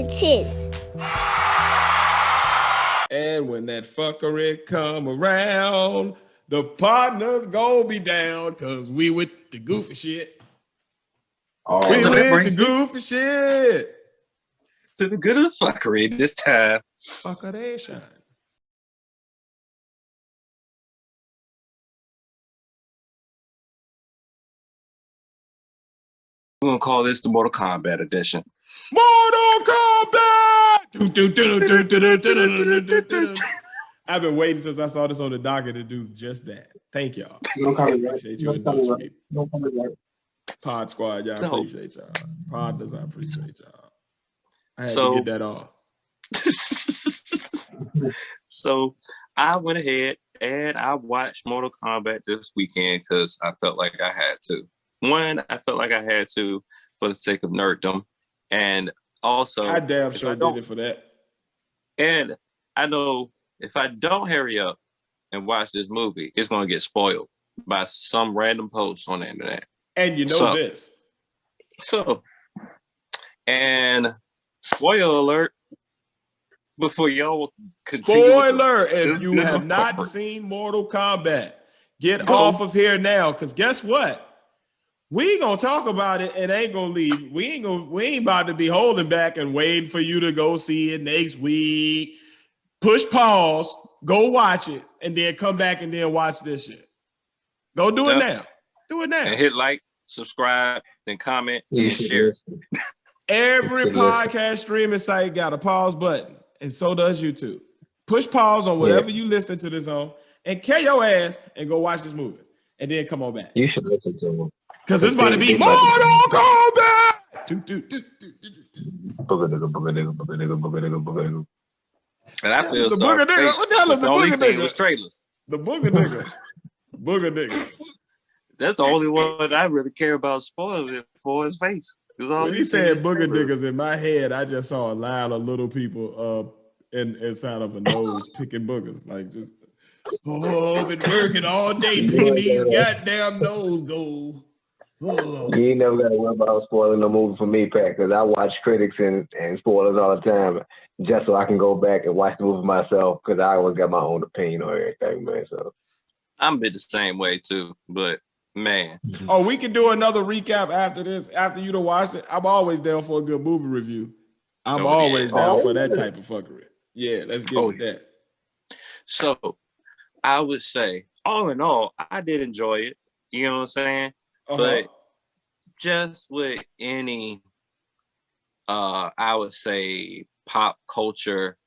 Tiz. And when that fuckery come around, the partners gonna be down because we with the goofy shit. Oh, We so with the goofy shit. To the good of the fuckery this time. Fuckeration. We're going to call this the Mortal Kombat edition. Mortal Kombat! I've been waiting since I saw this on the docket to do just that. Thank y'all. Appreciate you indulging me. Pod Squad, y'all appreciate y'all. Podnas, I appreciate y'all. I had to get that off. So I went ahead and I watched Mortal Kombat this weekend because I felt like I had to. One, I felt like I had to for the sake of nerddom. And also, I damn sure did it for that. And I know if I don't hurry up and watch this movie, it's going to get spoiled by some random post on the internet. And you know this. And spoiler alert, before y'all continue. Spoiler, if you have not seen Mortal Kombat, get off of here now, because guess what? We gonna talk about it and ain't gonna leave. We ain't about to be holding back and waiting for you to go see it next week. Push pause, go watch it, and then come back and then watch this shit. Go do it now. Do it now. And hit like, subscribe, then comment, and share. Every podcast streaming site got a pause button, and so does YouTube. Push pause on whatever you listen to this on, and carry your ass and go watch this movie, and then come on back. You should listen to them. Because it's about to be Mortal Kombat! And I feel the booger nigga. What the hell is the booger nigga? Trailers. The booger nigga. Booger nigga. That's the only one I really care about spoiling it for his face. When he said booger niggas, in my head, I just saw a line of little people inside of a nose picking boogers. Like just, I've been working all day picking these goddamn nose goals. You ain't never got to worry about spoiling the movie for me, Pat, because I watch critics and spoilers all the time just so I can go back and watch the movie myself because I always got my own opinion on everything, man. So I'm a bit the same way too, but man. Oh, we can do another recap after this, after you to watch it. I'm always down for a good movie review. I'm always down for that type of fuckery. Yeah, let's get with that. So I would say, all in all, I did enjoy it. You know what I'm saying? But just with any, I would say, pop culture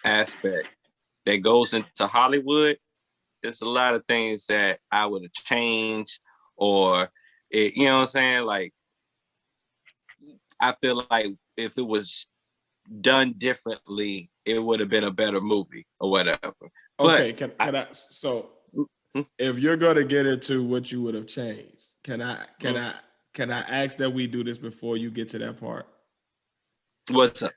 aspect that goes into Hollywood, there's a lot of things that I would have changed, or you know what I'm saying? Like, I feel like if it was done differently, it would have been a better movie or whatever. Okay, can I so if you're gonna get into what you would have changed, can I ask that we do this before you get to that part? What's up?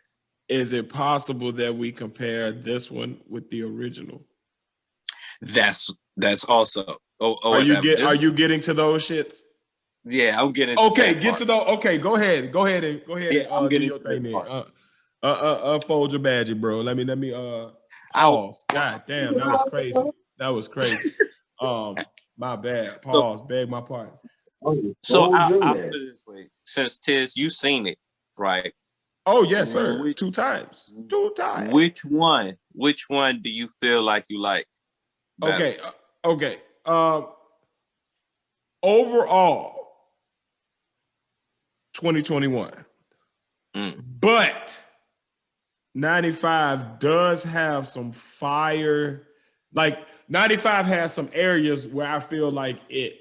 Is it possible that we compare this one with the original? That's also. Are you getting to those shits? Yeah, I'm getting. Okay, get to those. Okay, go ahead and do your thing there. Unfold your badge, bro. Let me pause. God damn, that was crazy. My bad. Pause. Beg my pardon. So I'll put it this way: since Tiz, you seen it, right? Oh yes, sir. Two times. Which one do you feel like you like better? Okay. Overall, 2021. But 95 does have some fire. Like 95 has some areas where I feel like it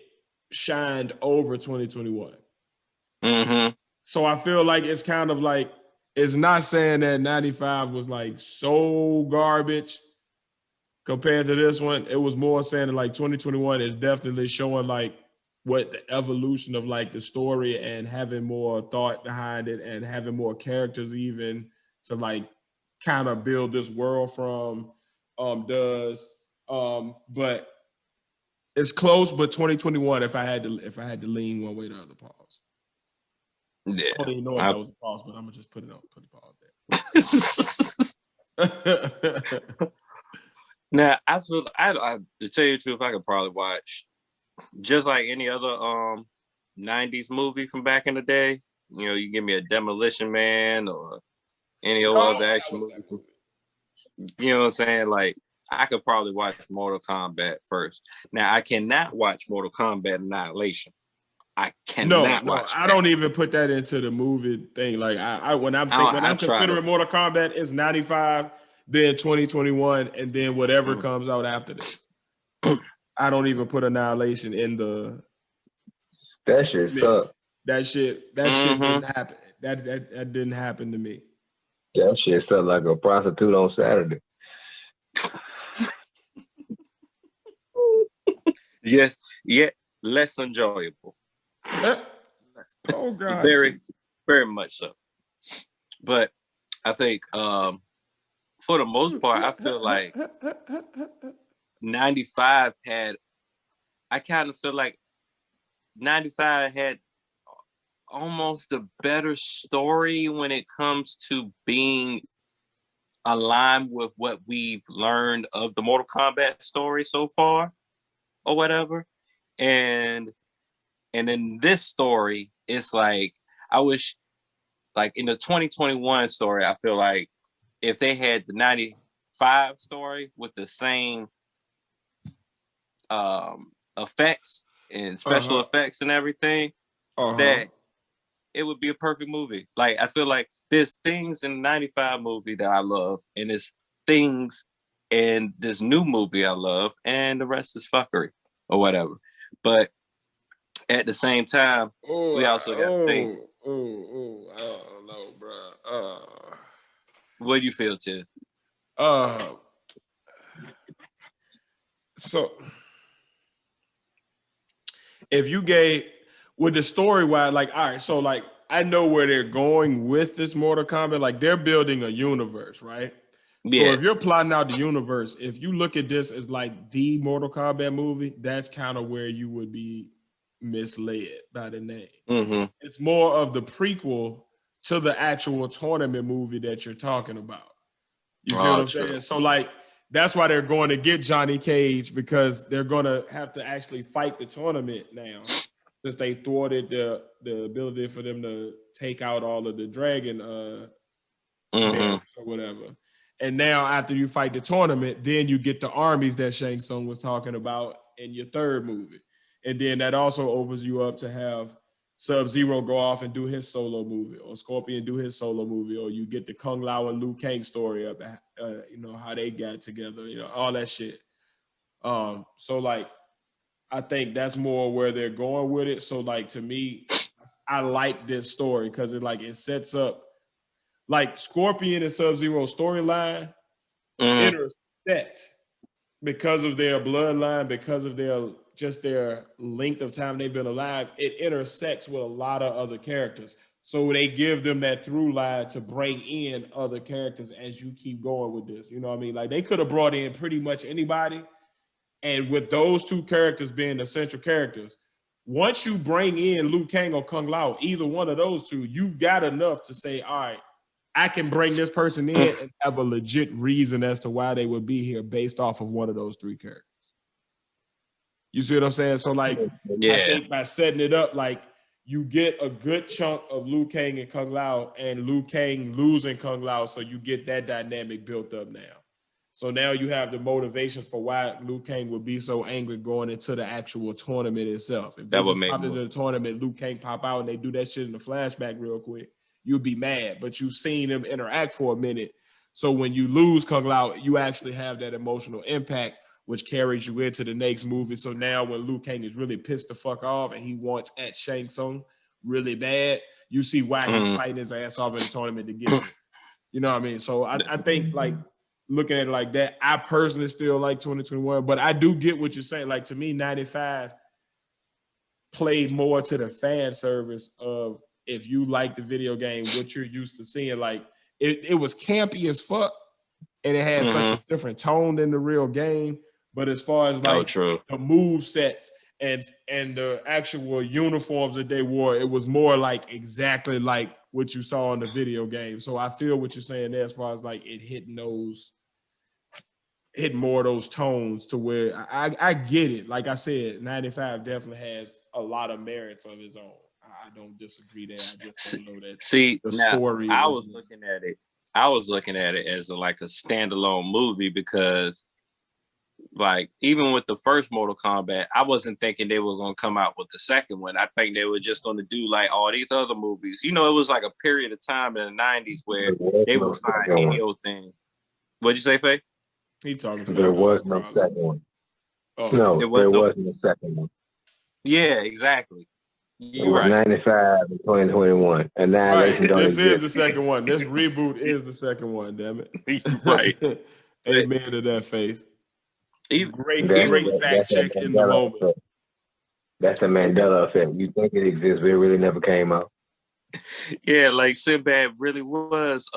shined over 2021. So I feel like it's kind of like, it's not saying that 95 was like so garbage compared to this one. It was more saying that like 2021 is definitely showing like what the evolution of like the story and having more thought behind it and having more characters even to like kind of build this world from does. But it's close, but 2021 if I had to lean one way or the other. Pause. Yeah. I don't even know if that was a pause, but I'm gonna just put the pause there. Now, I feel I to tell you the truth, I could probably watch just like any other 90s movie from back in the day. You know, you give me a Demolition Man or any other action movie. You know what I'm saying? Like, I could probably watch Mortal Kombat first. Now, I cannot watch Mortal Kombat Annihilation. I cannot watch I that. don't even put that into the movie thing. Like when I'm considering Mortal Kombat, it's 95, then 2021, and then whatever comes out after this. I don't even put Annihilation in the. That shit sucks. That shit didn't happen. That didn't happen to me. That shit sucked like a prostitute on Saturday. Yes, yet less enjoyable. Oh God, very, very much so. But I think for the most part, I feel like 95 had. I kind of feel like 95 had almost a better story when it comes to being aligned with what we've learned of the Mortal Kombat story so far, or whatever. And in this story, it's like I wish, like in the 2021 story, I feel like if they had the 95 story with the same effects and special effects and everything, that it would be a perfect movie. Like, I feel like there's things in the 95 movie that I love, and there's things in this new movie I love, and the rest is fuckery or whatever. But at the same time, we also got to think. I don't know, bro. What do you feel, Ted? So if you gave with the story wise, like, all right, so like I know where they're going with this Mortal Kombat. Like, they're building a universe, right? Yeah. So if you're plotting out the universe, if you look at this as like the Mortal Kombat movie, that's kind of where you would be misled by the name. Mm-hmm. It's more of the prequel to the actual tournament movie that you're talking about. You feel what I'm saying? So like, that's why they're going to get Johnny Cage, because they're going to have to actually fight the tournament now, since they thwarted the ability for them to take out all of the dragon or whatever. And now after you fight the tournament, then you get the armies that Shang Tsung was talking about in your third movie. And then that also opens you up to have Sub-Zero go off and do his solo movie, or Scorpion do his solo movie, or you get the Kung Lao and Liu Kang story up, you know, how they got together, you know, all that shit. So like, I think that's more where they're going with it. So like, to me, I like this story because it sets up, like, Scorpion and Sub-Zero storyline intersect because of their bloodline, because of their length of time they've been alive. It intersects with a lot of other characters. So they give them that through line to bring in other characters as you keep going with this. You know what I mean? Like, they could have brought in pretty much anybody. And with those two characters being the central characters, once you bring in Liu Kang or Kung Lao, either one of those two, you've got enough to say, all right, I can bring this person in and have a legit reason as to why they would be here based off of one of those three characters. You see what I'm saying? So like, I think by setting it up, like, you get a good chunk of Liu Kang and Kung Lao, and Liu Kang losing Kung Lao, so you get that dynamic built up now. So now you have the motivation for why Liu Kang would be so angry going into the actual tournament itself. If they just pop into the tournament, Liu Kang pop out and they do that shit in the flashback real quick, you'd be mad. But you've seen them interact for a minute. So when you lose Kung Lao, you actually have that emotional impact, which carries you into the next movie. So now when Liu Kang is really pissed the fuck off and he wants at Shang Tsung really bad, you see why he's fighting his ass off in the tournament to get to it. You know what I mean? So I think, like, looking at it like that, I personally still like 2021, but I do get what you're saying. Like, to me, 95 played more to the fan service of, if you like the video game, what you're used to seeing. Like, it was campy as fuck, and it had such a different tone than the real game. But as far as like the move sets and the actual uniforms that they wore, it was more like exactly like what you saw in the video game. So I feel what you're saying there as far as like it hit more of those tones to where I get it. Like I said, 95 definitely has a lot of merits of his own. I don't disagree there. I just don't know that the story. I was looking at it as like a standalone movie because, like, even with the first Mortal Kombat, I wasn't thinking they were going to come out with the second one. I think they were just going to do like all these other movies. You know, it was like a period of time in the 90s where they would find any old thing. What'd you say, Faye? He talking to there was no second one. Oh, no, there wasn't a second one. Yeah, exactly. It was 95 and 2021. Annihilation don't exist. This is the second one. This reboot is the second one, damn it. Right. Amen to that face. Great fact check in the moment. Effect. That's a Mandela effect. You think it exists, but it really never came out. Yeah, like Sinbad really was.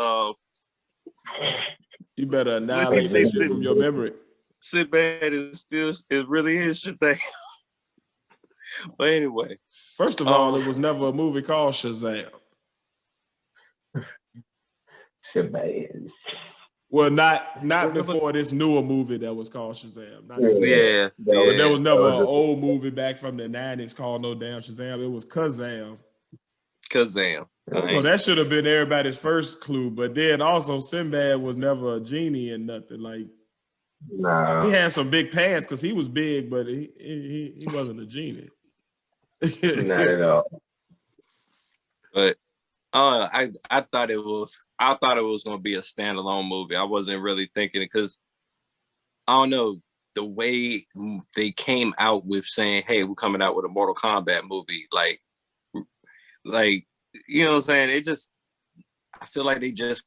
You better annihilate that shit from your memory. Sinbad is still, it really is Shazam. But anyway. First of all, it was never a movie called Shazam. Shazam. Well, not before this newer movie that was called Shazam. There was never an old movie back from the 90s called no damn Shazam. It was Kazam. So that should have been everybody's first clue. But then also Sinbad was never a genie and nothing. Like, he had some big pants because he was big, but he wasn't a genie. Not at all. But I thought it was going to be a standalone movie. I wasn't really thinking it because I don't know the way they came out with saying, "Hey, we're coming out with a Mortal Kombat movie." Like you know what I'm saying? I feel like they just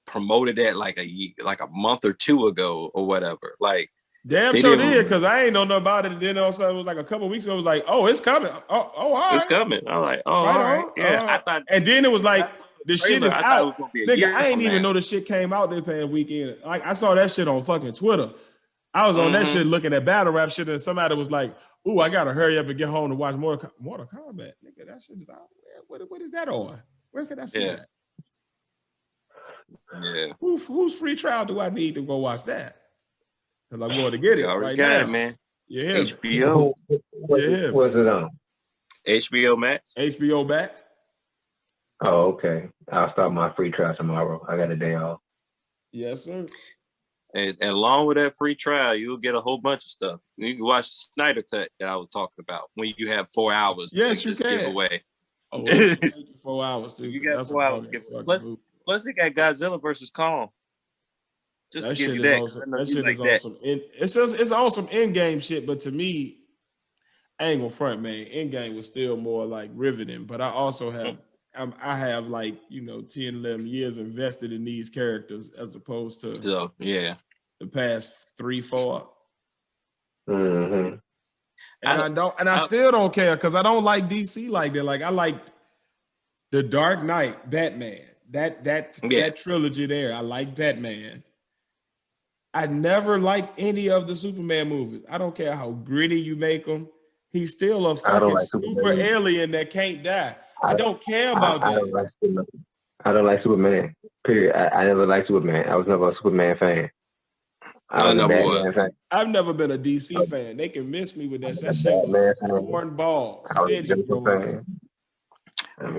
promoted that like a month or two ago or whatever. Like, damn sure did, because I ain't know nothing about it. And then also it was like a couple of weeks ago, it was like, oh, it's coming. Oh, all right. It's coming. I'm like, oh, right, all right. Yeah, I thought. And then it was like, the shit is out. Nigga, I ain't even know the shit came out this past weekend. Like, I saw that shit on fucking Twitter. I was on that shit looking at battle rap shit, and somebody was like, ooh, I gotta hurry up and get home to watch Mortal Kombat. Nigga, that shit is out. What is that on? Where can I see that? Yeah. Whose free trial do I need to go watch that? Because I'm going to get it right got now. It, man. Yeah. HBO. What's it on? HBO Max. HBO Max. Oh, okay. I'll start my free trial tomorrow. I got a day off. Yes, sir. And along with that free trial, you'll get a whole bunch of stuff. You can watch the Snyder Cut that I was talking about when you have 4 hours. Yes, you can. Give away. Oh, 4 hours too. You got 4 hours. Plus, they got Godzilla versus Kong. Just that to give shit you is that. On that shit is on some. It's on some in-game shit, but to me, I ain't gonna front, man. In-game was still more like riveting. But I also have. I have like 10, 11 years invested in these characters as opposed to the past 3, 4. Mm-hmm. And I still don't care because I don't like DC like that. Like, I liked the Dark Knight, Batman, that trilogy there. I like Batman. I never liked any of the Superman movies. I don't care how gritty you make them. He's still a fucking super alien that can't die. I don't care about that. I don't like Superman. Period. I never liked Superman. I was never a Superman fan. I've never been a DC fan. They can miss me with that. That shit was cornball.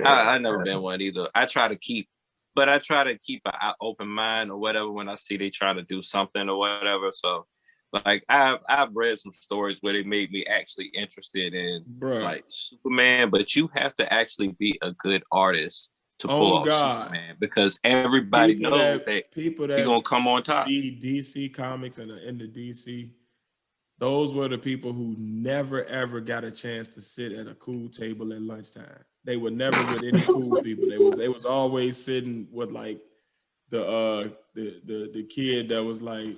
I've never been one either. I try to keep an open mind or whatever when I see they try to do something or whatever. So, like, I've read some stories where they made me actually interested in like Superman, but you have to actually be a good artist to pull off Superman because everybody knows that people that gonna come on top. Read DC comics and in the DC, those were the people who never ever got a chance to sit at a cool table at lunchtime. They were never with any cool people. They was always sitting with like the kid that was like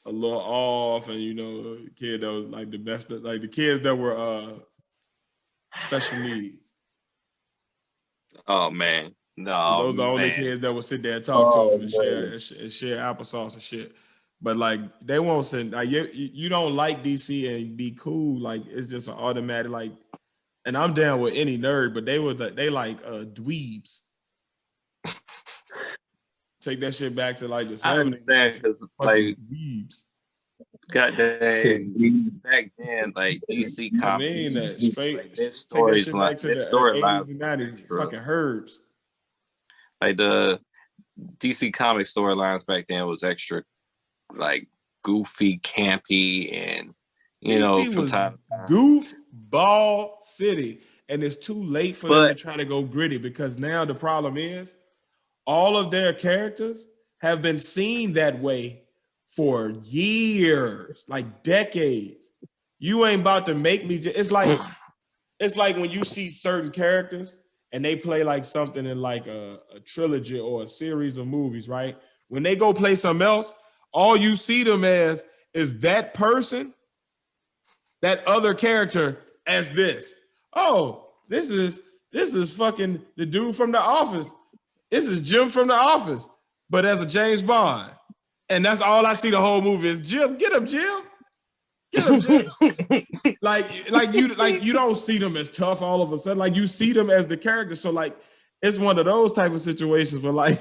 a little off, and the kid that was like the best, like the kids that were special needs. Oh man, no, those are the only kids that would sit there and talk to them and share applesauce and shit. But like they won't send like you don't like DC and be cool. Like it's just an automatic like. And I'm down with any nerd, but they like dweebs. Take that shit back to like the 70s. I understand because like dweebs. Got that back then, like DC comics. I mean that straight. Like, their take that shit like, back to the 80s and 90s. Fucking herbs. Like the DC comic storylines back then was extra, like goofy, campy, and you know, from time to time. Goofball city, and it's too late for them to try to go gritty because now the problem is all of their characters have been seen that way for years, like decades. You ain't about to make me. It's like when you see certain characters and they play like something in like a trilogy or a series of movies, right? When they go play something else, all you see them as is that person, that other character as this. Oh, this is fucking the dude from The Office. This is Jim from The Office, but as a James Bond. And that's all I see the whole movie is Jim. Get him, Jim. Get him, Jim. like you don't see them as tough all of a sudden. Like you see them as the character. So like it's one of those type of situations where like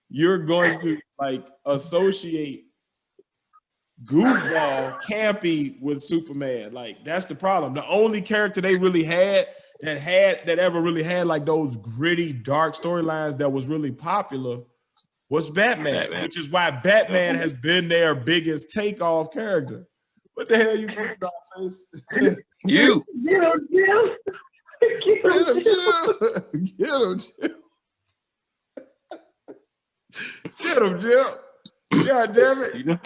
you're going to like associate goofball campy with Superman. Like that's the problem. The only character they really had that ever really had like those gritty dark storylines that was really popular was Batman, which is why Batman has been their biggest takeoff character. What the hell you keep dog face? You Get him, Jim. Get him, Jim. Get him, Jim. Get him, Jim. God damn it.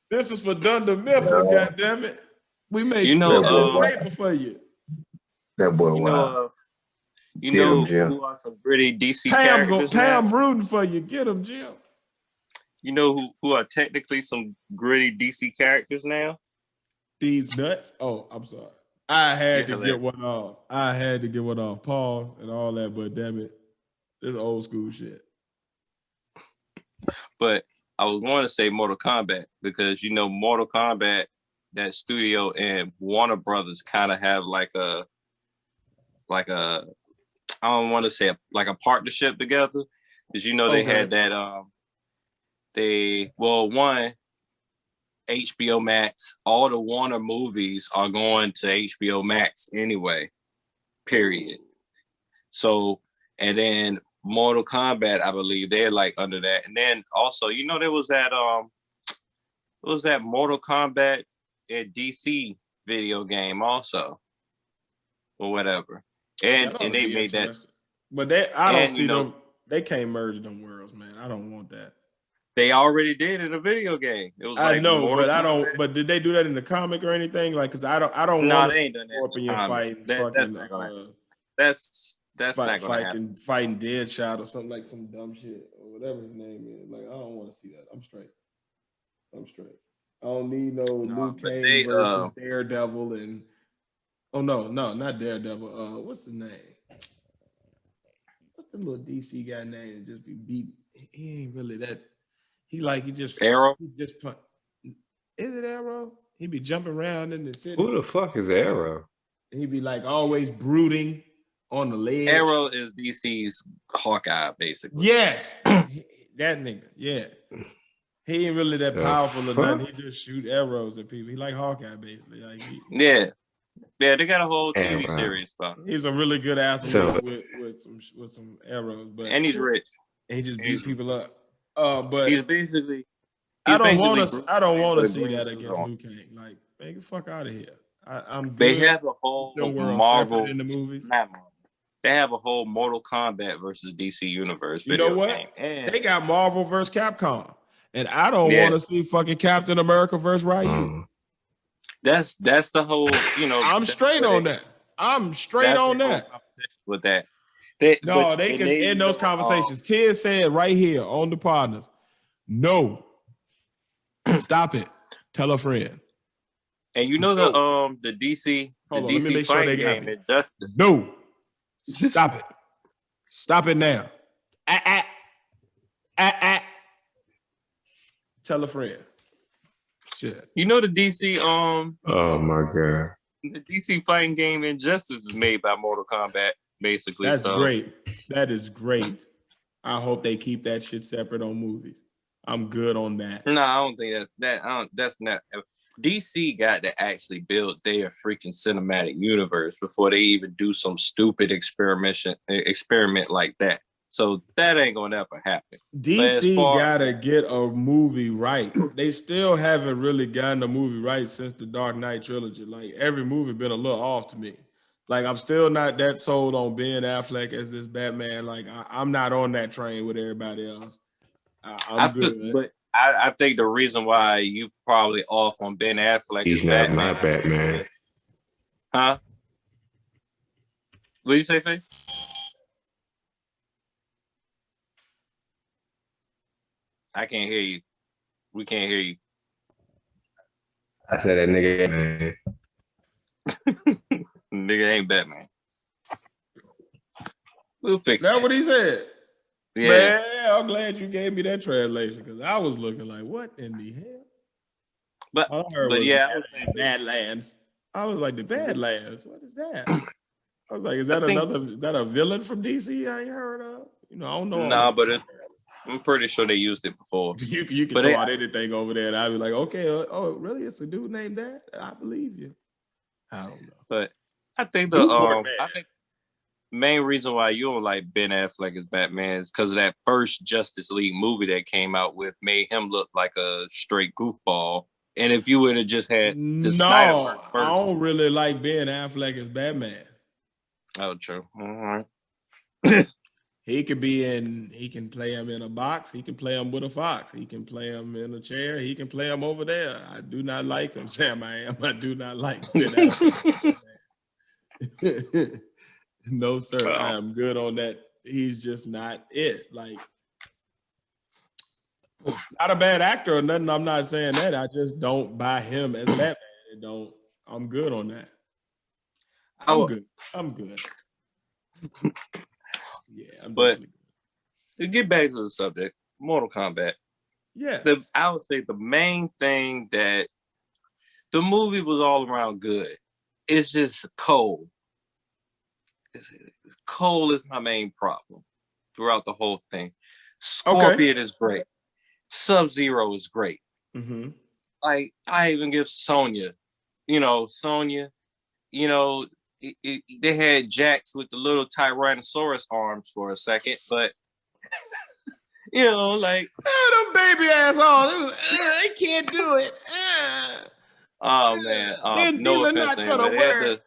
This is for Dunder Mifflin, god damn it. We made paper for you. That boy, you know who are some pretty DC characters now? Pam rooting for you. Get him, Jim. You know who are technically some gritty DC characters now? These nuts? Oh, I'm sorry. I had to get one off. Pause and all that, but damn it. This old school shit. But I was going to say Mortal Kombat because, you know, Mortal Kombat, that studio and Warner Brothers kind of have like a I don't want to say like a partnership together because, you know, they had that one HBO Max, all the Warner movies are going to HBO Max anyway, period. So, and then Mortal Kombat, I believe they're like under that. And then also, you know, there was that Mortal Kombat and DC video game also or whatever. And they made that. But I don't see them. They can't merge them worlds, man. I don't want that. They already did in a video game. It was I know, but I don't. But did they do that in the comic or anything? Like, cause I don't. No, they ain't done that. That's not gonna happen. Fighting Deadshot or something like some dumb shit or whatever his name is. Like, I don't want to see that. I'm straight. I don't need no Luke Cage versus Daredevil and. Oh no, not Daredevil. What's his name? What's the little DC guy name? Just be beat. He ain't really that. He just Arrow. He just punt. Is it Arrow? He be jumping around in the city. Who the fuck is Arrow? He be like always brooding on the ledge. Arrow is DC's Hawkeye, basically. Yes, that nigga. Yeah, he ain't really that powerful or nothing. He just shoot arrows at people. He like Hawkeye, basically. Like yeah, they got a whole TV series about him. He's a really good athlete with some arrows, and he's rich. And he just beats people up. But he's basically. I don't want to see that against Luke Cage. Like, man, get the fuck out of here. I'm good. They have a whole Marvel in the movies. They have a whole Mortal Kombat versus DC Universe. You know what? They got Marvel versus Capcom, and I don't want to see fucking Captain America versus Ryu. That's the whole. You know, I'm straight on that. I'm straight on that. With that. They can end those conversations. Ted said right here on the Podnas, no, stop it. Tell a friend. And you know the DC, Hold on, DC let me make sure they got game. No, stop it. Stop it now. Tell a friend. Shit. You know the DC Oh my god. the DC fighting game Injustice is made by Mortal Kombat, basically. That's so great. That is great. I hope they keep that shit separate on movies. I'm good on that. No, I don't think that's not. DC got to actually build their freaking cinematic universe before they even do some stupid experiment like that. So that ain't gonna ever happen. DC gotta get a movie right. They still haven't really gotten a movie right since the Dark Knight trilogy. Like every movie been a little off to me. Like I'm still not that sold on Ben Affleck as this Batman. Like I'm not on that train with everybody else. I'm good. But I think the reason why you probably off on Ben Affleck He's is not Batman. my Batman. Huh? What do you say, Faye? I can't hear you. We can't hear you. I said that nigga, man. Nigga ain't Batman. We'll fix that. That What he said? Yeah. Man, I'm glad you gave me that translation because I was looking like, what in the hell? But all I heard but was yeah, Badlands. I was like, the Badlands. What is that? I was like, is that a villain from DC I ain't heard of? You know, I don't know. No, but I'm pretty sure they used it before. You can throw out anything over there, and I'd be like, okay, oh, really? It's a dude named that? I believe you. I don't know. But I think the main reason why you don't like Ben Affleck as Batman is because of that first Justice League movie that came out with made him look like a straight goofball. And if you would have just had the Snyderverse first, I don't really like Ben Affleck as Batman. Oh, true. All right. He can play him in a box. He can play him with a fox. He can play him in a chair. He can play him over there. I do not like him, Sam. I do not like Ben Affleck. No, sir. I am good on that. He's just not it. Like, not a bad actor or nothing. I'm not saying that. I just don't buy him as Batman. I'm good on that. I'm good. Yeah, but to get back to the subject, Mortal Kombat. Yeah. I would say the main thing that the movie was all around good. It's just Cole. Cole is my main problem throughout the whole thing. Scorpion is great. Sub-Zero is great. Mm-hmm. Like, I even give Sonya, they had Jax with the little Tyrannosaurus arms for a second, but like them baby ass arms, they can't do it. Oh man, no offense to him, but he had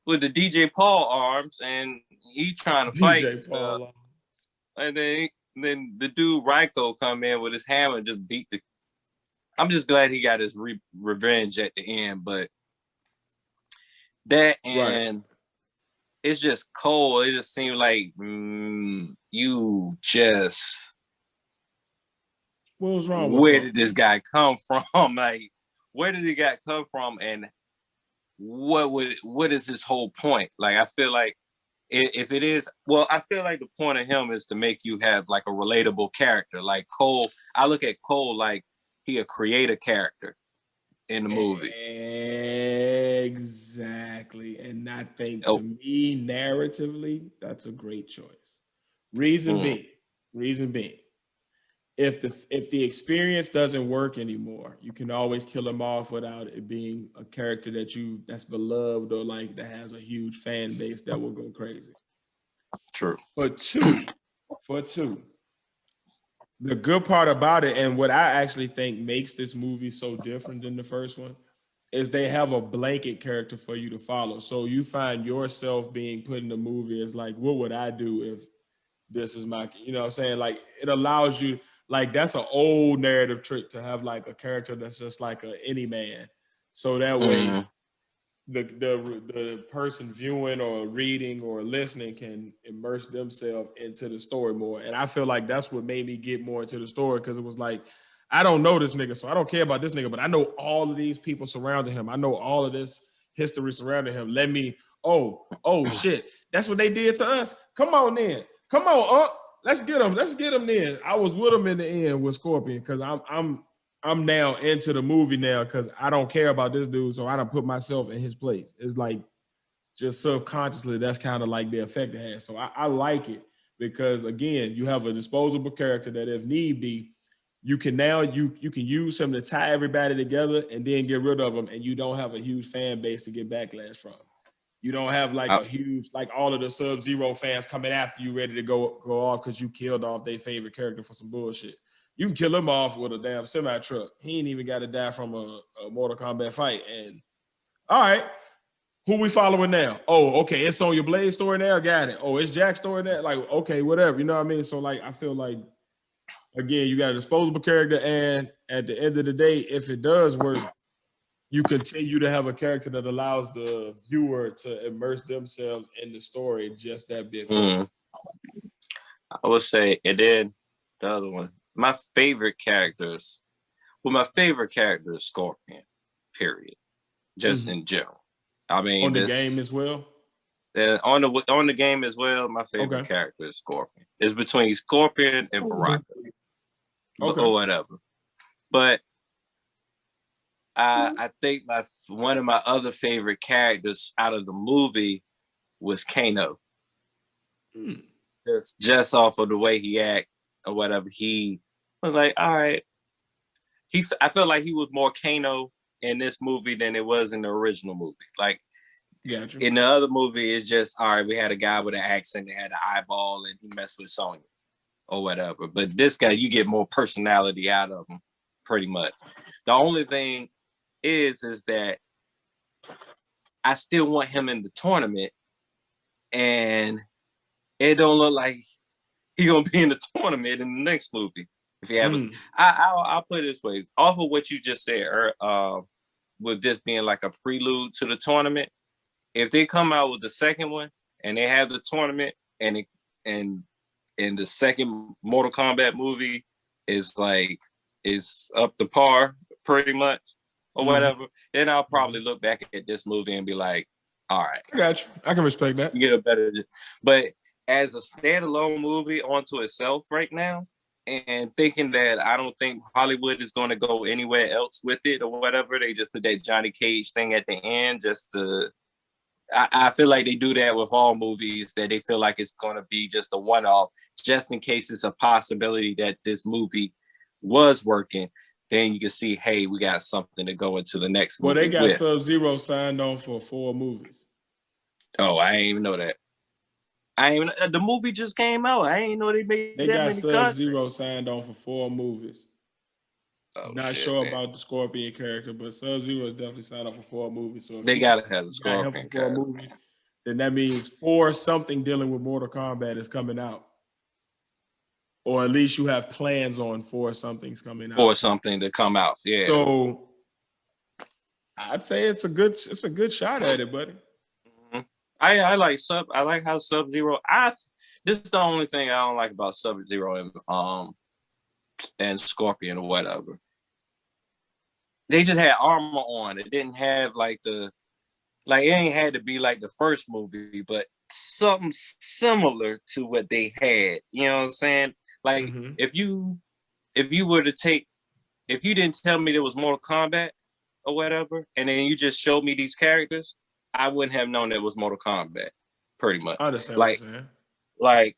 with the DJ Paul arms, and he trying to fight and stuff. And then the dude Ryko come in with his hammer and just beat the. I'm just glad he got his revenge at the end, but that and it's just Cole. It just seemed like you just. What was wrong? Where did this guy come from? Like, where did the guy come from, and what is his whole point? Like, I feel like if it is, well, I feel like the point of him is to make you have like a relatable character. Like Cole, I look at Cole like he a creative character in the movie. Exactly. And I think to me, narratively, that's a great choice. Reason being, if the experience doesn't work anymore, you can always kill him off without it being a character that's beloved or like that has a huge fan base that will go crazy. True. For two, the good part about it, and what I actually think makes this movie so different than the first one, is they have a blanket character for you to follow. So you find yourself being put in the movie as like, what would I do if this is my, you know what I'm saying? Like, it allows you, like, that's an old narrative trick to have like a character that's just like any man. So that way the person viewing or reading or listening can immerse themselves into the story more. And I feel like that's what made me get more into the story, because it was like, I don't know this nigga, so I don't care about this nigga, but I know all of these people surrounding him. I know all of this history surrounding him. Let me, oh shit, that's what they did to us. Come on then. Come on, let's get him. Let's get him then. I was with him in the end with Scorpion, because I'm I'm now into the movie now because I don't care about this dude, so I don't put myself in his place. It's like just subconsciously, that's kind of like the effect it has. So I like it because again, you have a disposable character that if need be, you can use him to tie everybody together and then get rid of them, and you don't have a huge fan base to get backlash from. You don't have like a huge, like all of the Sub-Zero fans coming after you ready to go off because you killed off their favorite character for some bullshit. You can kill him off with a damn semi-truck. He ain't even got to die from a Mortal Kombat fight. And all right, who we following now? Oh, okay, it's Sonya Blade's story now. Got it. Oh, it's Jack's story now. Like, okay, whatever. You know what I mean? So like, I feel like, again, you got a disposable character, and at the end of the day, if it does work, you continue to have a character that allows the viewer to immerse themselves in the story just that bit. I would say, and then the other one, my favorite characters. Well, my favorite character is Scorpion. Period. Just in general. I mean, on the game as well. On the game as well, my favorite character is Scorpion. It's between Scorpion and Baraka, or whatever. But I think one of my other favorite characters out of the movie was Kano. Just off of the way he act or whatever, he was like, all right. I felt like he was more Kano in this movie than it was in the original movie. Like, in the other movie, it's just, all right, we had a guy with an accent that had an eyeball and he messed with Sonya or whatever. But this guy, you get more personality out of him, pretty much. The only thing is that I still want him in the tournament, and it don't look like he's gonna be in the tournament in the next movie. If you have I'll put it this way, off of what you just said, with this being like a prelude to the tournament, if they come out with the second one and they have the tournament and the second Mortal Kombat movie is up to par pretty much or whatever, then I'll probably look back at this movie and be like, all right. I got you. I can respect that. You get a better, but as a standalone movie onto itself right now, and thinking that I don't think Hollywood is going to go anywhere else with it or whatever, they just put that Johnny Cage thing at the end just to, I feel like they do that with all movies, that they feel like it's going to be just a one-off, just in case it's a possibility that this movie was working. Then you can see, hey, we got something to go into the next movie. Well, they got Sub-Zero signed on for 4 movies. Oh, I ain't even know that. The movie just came out. I ain't know they made that many cuts. They got Sub-Zero signed on for 4 movies. Not sure about the Scorpion character, but Sub-Zero is definitely signed up for 4 movies. So they gotta have the Scorpion for 4 movies. Then that means 4 something dealing with Mortal Kombat is coming out, or at least you have plans on 4 something's coming out. 4 something to come out, yeah. So I'd say it's a good shot at it, buddy. I like how Sub-Zero. This is the only thing I don't like about Sub-Zero and Scorpion or whatever. They just had armor on. It didn't have it ain't had to be like the first movie, but something similar to what they had. You know what I'm saying? Like if you didn't tell me there was Mortal Kombat or whatever, and then you just showed me these characters, I wouldn't have known it was Mortal Kombat, pretty much. I understand what you're saying. Like,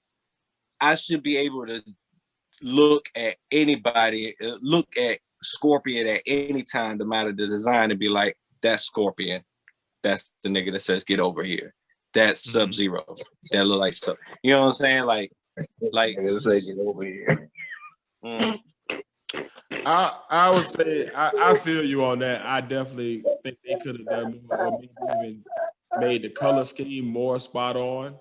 I should be able to look at Scorpion at any time, no matter the design, and be like, that's Scorpion. That's the nigga that says, get over here. That's Sub-Zero. That look like stuff. You know what I'm saying? Like get over here. I would say I feel you on that. I definitely think they could have done more, or maybe even made the color scheme more spot on,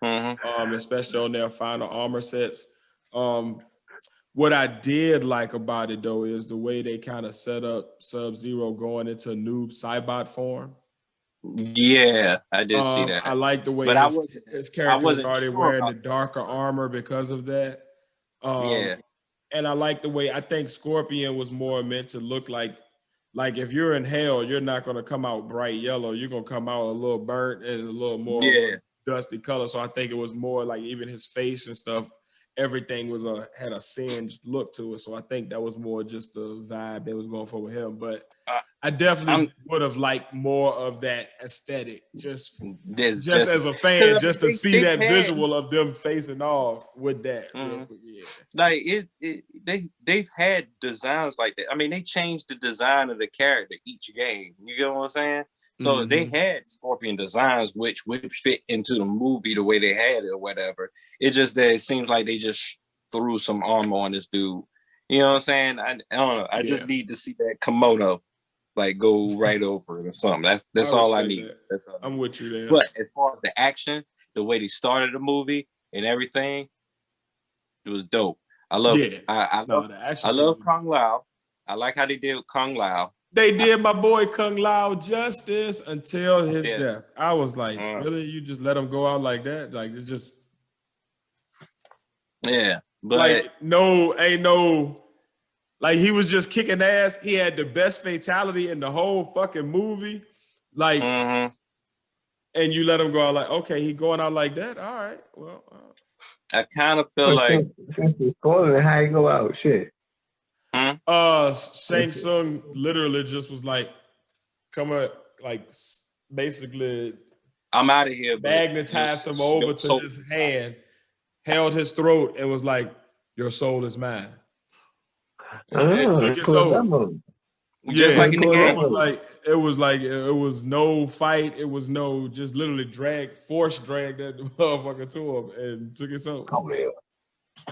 especially on their final armor sets. What I did like about it though is the way they kind of set up Sub-Zero going into noob Cybot form. Yeah, I did see that. I like the way his character was already wearing the darker armor because of that. And I like the way, I think Scorpion was more meant to look like if you're in hell, you're not going to come out bright yellow. You're going to come out a little burnt and a little more dusty color. So I think it was more like even his face and stuff everything was had a singed look to it. So I think that was more just the vibe they was going for with him. But I definitely would have liked more of that aesthetic, just as a fan, just to see that visual of them facing off with that real quick. Yeah. Like they've had designs like that. I mean, they changed the design of the character each game. You get what I'm saying? So they had Scorpion designs which would fit into the movie the way they had it or whatever. It's just that it seems like they just threw some armor on this dude. You know what I'm saying? I don't know. I just need to see that kimono like go right over it or something. That's all I need. That's all I'm with you there. But as far as the action, the way they started the movie and everything, it was dope. I love it. I love Kung Lao. I like how they did with Kung Lao. They did my boy Kung Lao justice until his death. I was like, really? You just let him go out like that? Like, it's just... Yeah. But like, ain't no... Like, he was just kicking ass. He had the best fatality in the whole fucking movie. Like, and you let him go out like, okay, he going out like that? All right, well... I kind of feel like... Since he's spoiling how he go out, shit. Shang Tsung literally just was like, basically... I'm out of here. Magnetized him over to his hand, held his throat, and was like, your soul is mine. And took his soul. Just like in the game. It was no fight. It was no, just literally force drag that motherfucker to him and took his soul.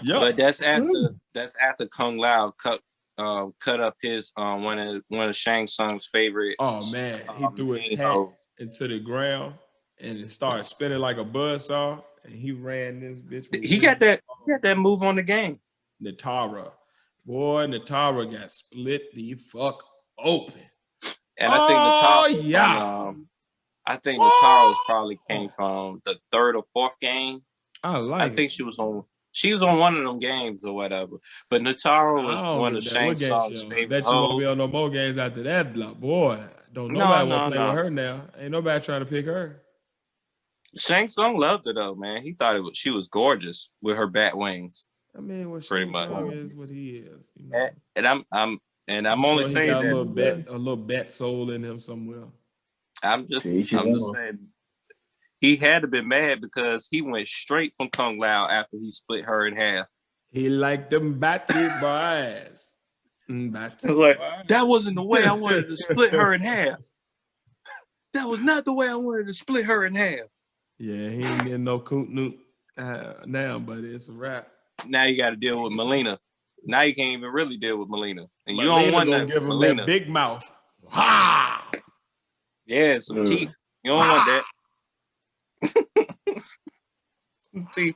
Yeah. But that's after Kung Lao cut up his one of Shang Tsung's favorite. Oh man, he threw his hat into the ground and it started spinning like a buzzsaw, and he ran this bitch. He got that move on the game. Natara. Boy, Natara got split the fuck open. And I think Natara probably came from the third or fourth game. I think she was on one of them games or whatever. But Natara was one of Shang Tsung's favorite. Bet you won't be on no more games after that, boy. Don't nobody want to play with her now. Ain't nobody trying to pick her. Shang Tsung loved her though, man. He thought she was gorgeous with her bat wings. I mean, what Shang Tsung is what he is. You know? And I'm only saying that a little bat soul in him somewhere. I'm just saying he had to be mad because he went straight from Kung Lao after he split her in half. He liked them batty boys. That wasn't the way I wanted to split her in half. That was not the way I wanted to split her in half. Yeah, he ain't getting no coot noot now, but it's a wrap. Now you got to deal with Melina. Now you can't even really deal with Melina. And Melina, you don't want to give him that big mouth. Ha! Yeah, some teeth. You don't want that. Teeth.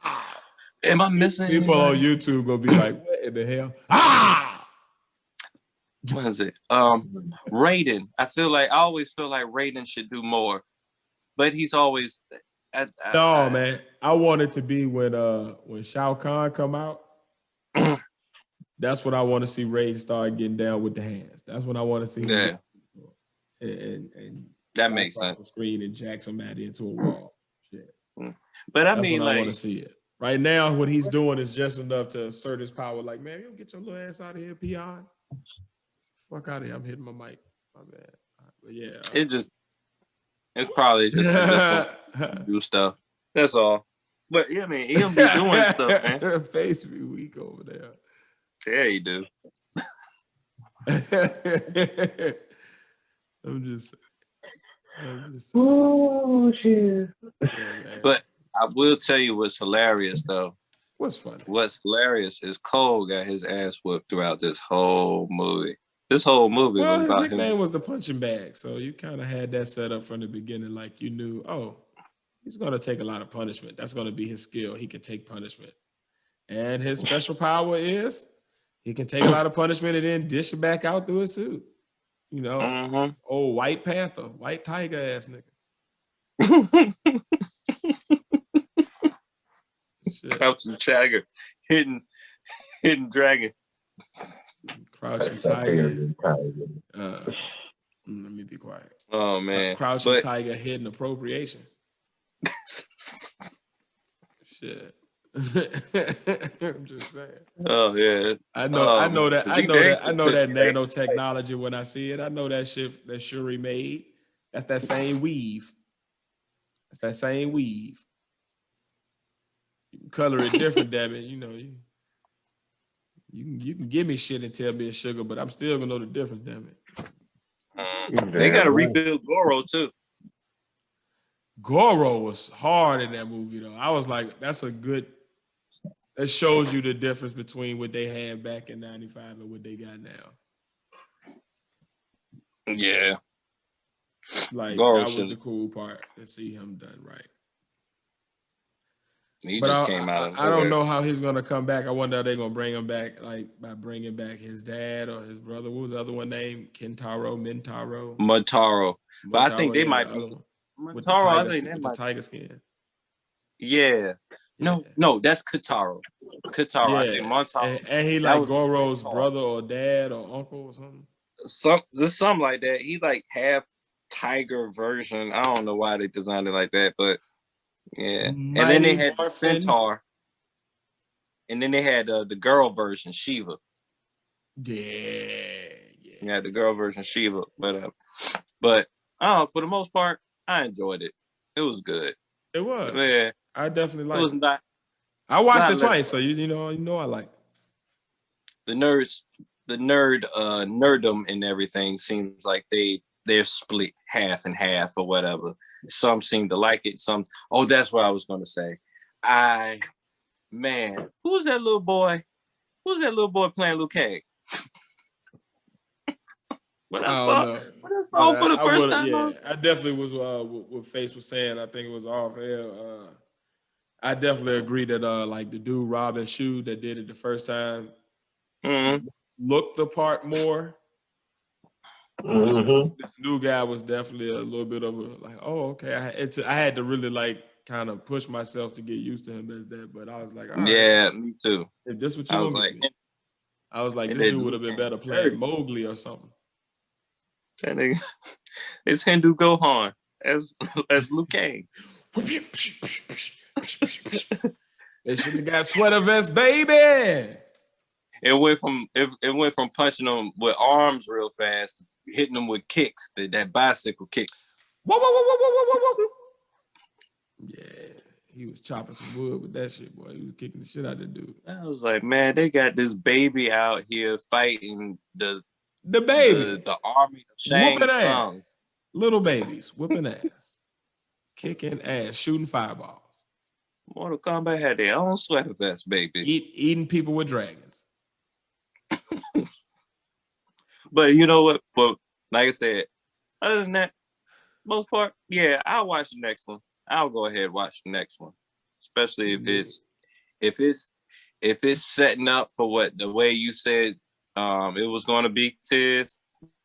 Am I missing people on YouTube gonna be like, what in the hell? Ah! What is it? Raiden. I always feel like Raiden should do more. But he's always man. I want it to be when Shao Kahn come out. That's what I want to see. Raiden start getting down with the hands. That's what I want to see. Yeah, and that makes sense. The screen and jack somebody into a wall. Shit. But I want to see it. Right now, what he's doing is just enough to assert his power. Like, man, you don't get your little ass out of here, peon. Fuck out of here! I'm hitting my mic. My bad. But yeah, it's probably just do stuff. That's all. But yeah, man, he'll be doing stuff, man. Face be weak over there. Yeah, he do. I'm just oh shit. But I will tell you what's hilarious though. What's funny? What's hilarious is Cole got his ass whooped throughout this whole movie. This whole movie was about him. His nickname was the punching bag, so you kind of had that set up from the beginning, like you knew, he's going to take a lot of punishment. That's going to be his skill. He can take punishment. And his special power is he can take a lot of punishment and then dish it back out through his suit. You know, old White Panther, White Tiger ass nigga. Crouching Tiger, hidden dragon. Crouching Tiger. Let me be quiet. Oh man. Crouching Tiger, hidden appropriation. Shit. I'm just saying. Oh yeah. I know that He nanotechnology when I see it. I know that shit that Shuri made. That's that same weave. That's that same weave. You can color it different, damn it. You know, you can give me shit and tell me it's sugar, but I'm still gonna know the difference, damn it. They got to rebuild Goro too. Goro was hard in that movie though. I was like, that's a good. That shows you the difference between what they had back in '95 and what they got now. Yeah. Like Goro that was the cool part to see him done right. He But just came out. I don't know how he's gonna come back. I wonder if they're gonna bring him back, like by bringing back his dad or his brother. What was the other one named? Mintaro. But I think they might be Mintaro. I think with the tiger skin. Yeah. No, that's Kataro. Yeah. I think Montaro. And he like Goro's brother or dad or uncle or something. Something like that. He like half tiger version. I don't know why they designed it like that, but yeah. Mighty and then they had Morphin. Centaur. And then they had the girl version, Shiva. Yeah, the girl version, Shiva. But for the most part, I enjoyed it. It was good. It was. Yeah. I definitely liked it. Was not. I watched it twice, so you know I like the nerdom and everything seems like they're split half and half or whatever. Some seem to like it. Some. Oh, that's what I was gonna say. Who's that little boy? Who's that little boy playing Liu Kang? When I saw him for the first time, I definitely was what Face was saying. I think it was off air. I definitely agree that like the dude Robin Shue that did it the first time looked the part more. This new guy was definitely a little bit of a like, oh, okay. I had to really like kind of push myself to get used to him as that, but I was like, all right, yeah, me too. If this what you want me to be. I was like, this dude would have been better playing Mowgli or something. It's Hindu Gohan as Liu Kang. They should have got sweater vest, baby. It went from punching them with arms real fast, hitting them with kicks, that bicycle kick. Whoa, whoa, whoa, whoa, whoa, whoa, whoa. Yeah, he was chopping some wood with that shit, boy. He was kicking the shit out of the dude. I was like, man, they got this baby out here fighting the baby, the army of Shang Tsung. Little babies whooping ass, kicking ass, shooting fireballs. Mortal Kombat had their own sweater vest, baby. Eating people with dragons. But you know what? But like I said, other than that, most part, yeah, I'll watch the next one. I'll go ahead and watch the next one, especially if it's setting up for what the way you said it was going to be.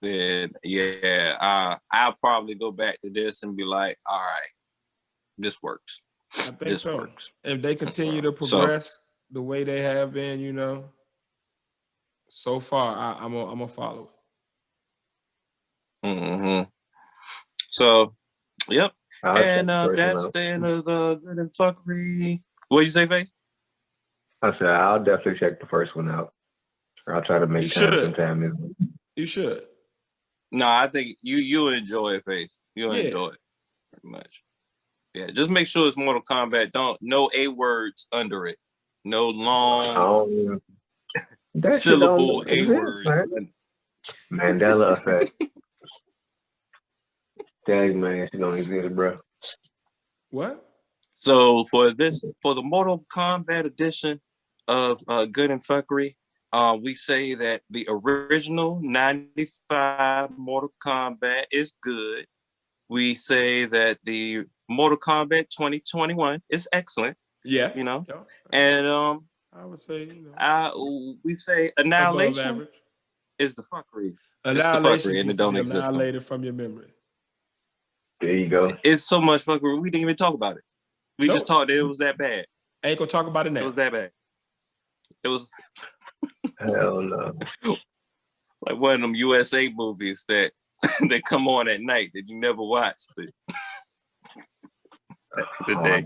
Then yeah, I'll probably go back to this and be like, all right, this works. I think this works. If they continue to progress the way they have been, so far, I'm gonna follow it. So, yep. And that's the end of the Good and Fuckery. What you say, Face? I said I'll definitely check the first one out. Or I'll try to make time. You should. No, I think you enjoy it, Face. You enjoy it pretty much. Yeah, just make sure it's Mortal Kombat. No A words under it. No long syllable A words. Mandela effect. Dang, man, she don't exist, bro. What? So for the Mortal Kombat edition of Good and Fuckery, we say that the original 95 Mortal Kombat is good. We say that the Mortal Kombat 2021 is excellent. Yeah. And I would say, we say Annihilation is the fuckery. Annihilation and it don't exist. Annihilated from your memory. There you go. It's so much fuckery. We didn't even talk about it. We just talked that it was that bad. Ain't gonna talk about it now. It was that bad. It was hell no. Like one of them USA movies that come on at night that you never watched. But that's the day.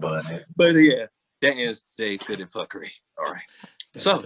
But yeah, that ends today's Good and Fuckery. All right. So